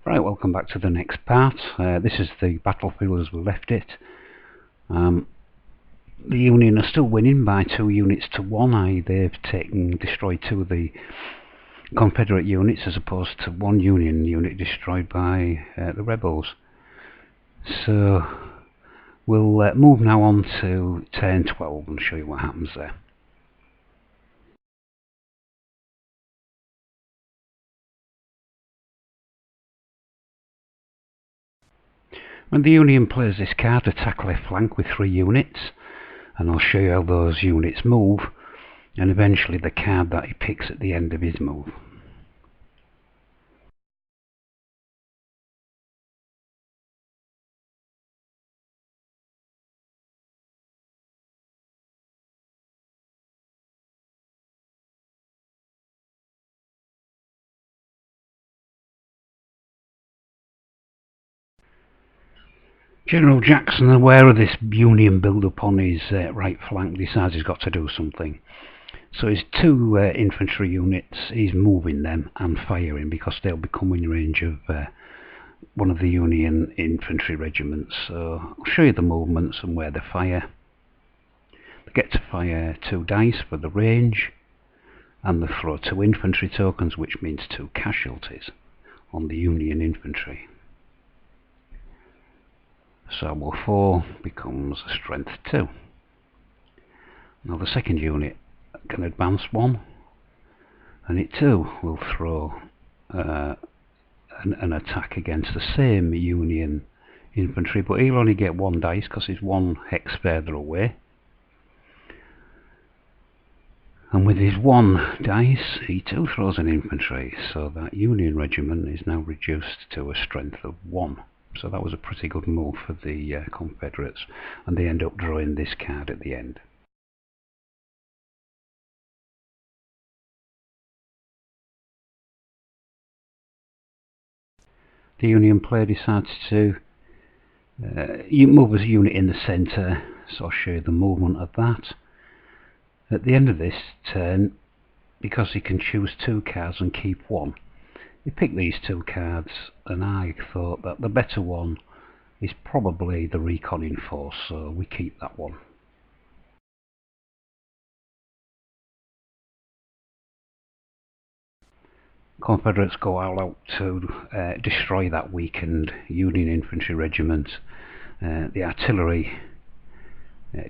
Right, welcome back to the next part. This is the battlefield as we left it. The Union are still winning by 2 units to 1, they've destroyed 2 of the Confederate units as opposed to 1 Union unit destroyed by the rebels. So we'll move now on to turn 12 and show you what happens there. When the Union plays this card, attack left flank with 3 units, and I'll show you how those units move, and eventually the card that he picks at the end of his move. General Jackson, aware of this Union build-up on his right flank, decides he's got to do something. So his 2 infantry units, he's moving them and firing because they'll become in range of one of the Union infantry regiments. So I'll show you the movements and where they fire. They get to fire 2 dice for the range, and they throw 2 infantry tokens, which means 2 casualties on the Union infantry. Salvo 4 becomes strength 2. Now the second unit can advance 1, and it too will throw an attack against the same Union infantry, but he'll only get 1 dice because he's 1 hex further away. And with his 1 dice, he too throws an infantry, so that Union regiment is now reduced to a strength of 1. So that was a pretty good move for the Confederates, and they end up drawing this card at the end. The Union player decides to move a unit in the centre, so I'll show you the movement of that. At the end of this turn, because he can choose 2 cards and keep 1, he picked these 2 cards, and I thought that the better one is probably the reconning force, so we keep that one. Confederates go all out to destroy that weakened Union infantry regiment. The artillery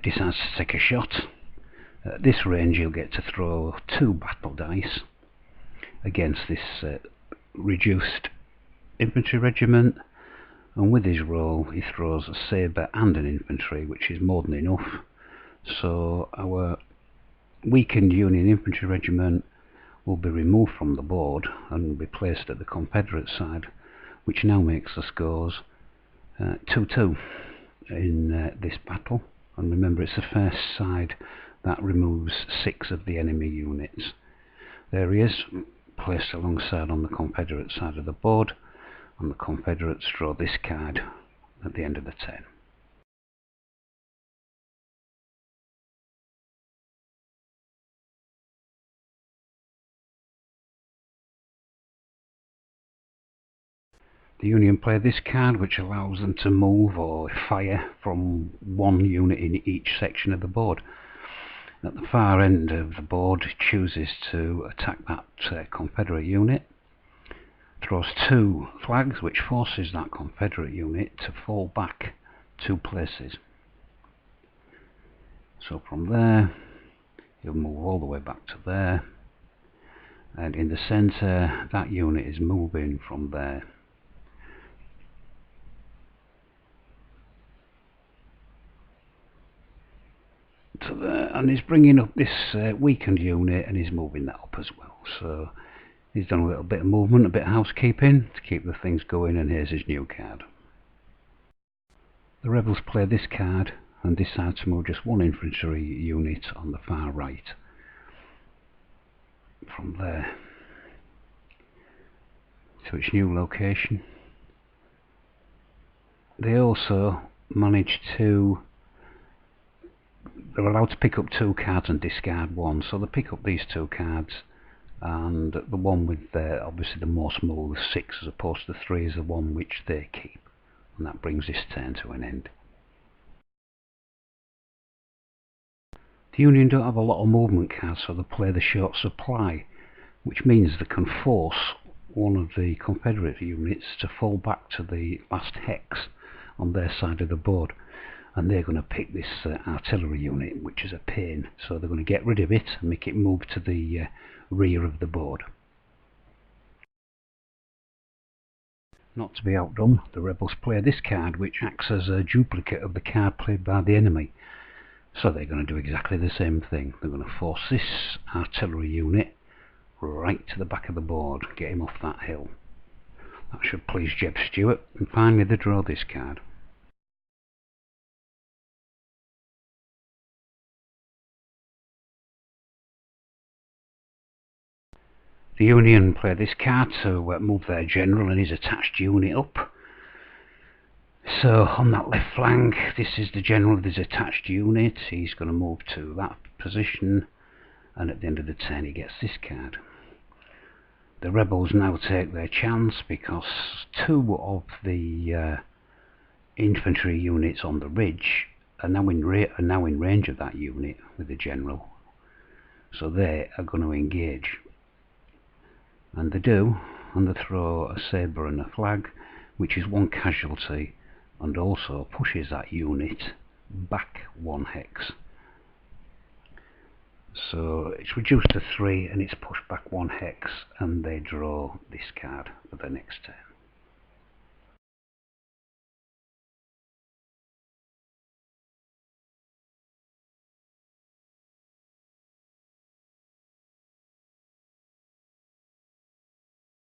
decides to take a shot. At this range he'll get to throw 2 battle dice against this reduced infantry regiment, and with his roll he throws a sabre and an infantry, which is more than enough. So our weakened Union infantry regiment will be removed from the board and be placed at the Confederate side, which now makes the scores 2-2 in this battle. And remember, it's the first side that removes 6 of the enemy units. There he is, placed alongside on the Confederate side of the board, and the Confederates draw this card at the end of the turn. The Union play this card, which allows them to move or fire from 1 unit in each section of the board. At the far end of the board, it chooses to attack that Confederate unit, throws 2 flags, which forces that Confederate unit to fall back 2 places. So from there, he'll move all the way back to there, and in the centre, that unit is moving from there to there, and he's bringing up this weakened unit, and he's moving that up as well. So he's done a little bit of movement, a bit of housekeeping to keep the things going, and here's his new card. The rebels play this card and decide to move just 1 infantry unit on the far right from there to its new location. They also manage to, they're allowed to pick up 2 cards and discard 1, so they pick up these 2 cards and the one with obviously the more smooth 6 as opposed to 3 is the one which they keep, and that brings this turn to an end. The Union don't have a lot of movement cards, so they play the short supply, which means they can force one of the Confederate units to fall back to the last hex on their side of the board, and they're going to pick this artillery unit, which is a pain, so they're going to get rid of it and make it move to the rear of the board. Not to be outdone, the rebels play this card, which acts as a duplicate of the card played by the enemy. So they're going to do exactly the same thing. They're going to force this artillery unit right to the back of the board, get him off that hill. That should please Jeb Stuart, and finally they draw this card. The Union play this card to move their general and his attached unit up. So on that left flank, this is the general of his attached unit. He's going to move to that position, and at the end of the turn he gets this card. The rebels now take their chance because 2 of the infantry units on the ridge are now in range of that unit with the general, so they are going to engage, and they do, and they throw a sabre and a flag, which is 1 casualty, and also pushes that unit back 1 hex. So it's reduced to 3 and it's pushed back 1 hex, and they draw this card for the next turn.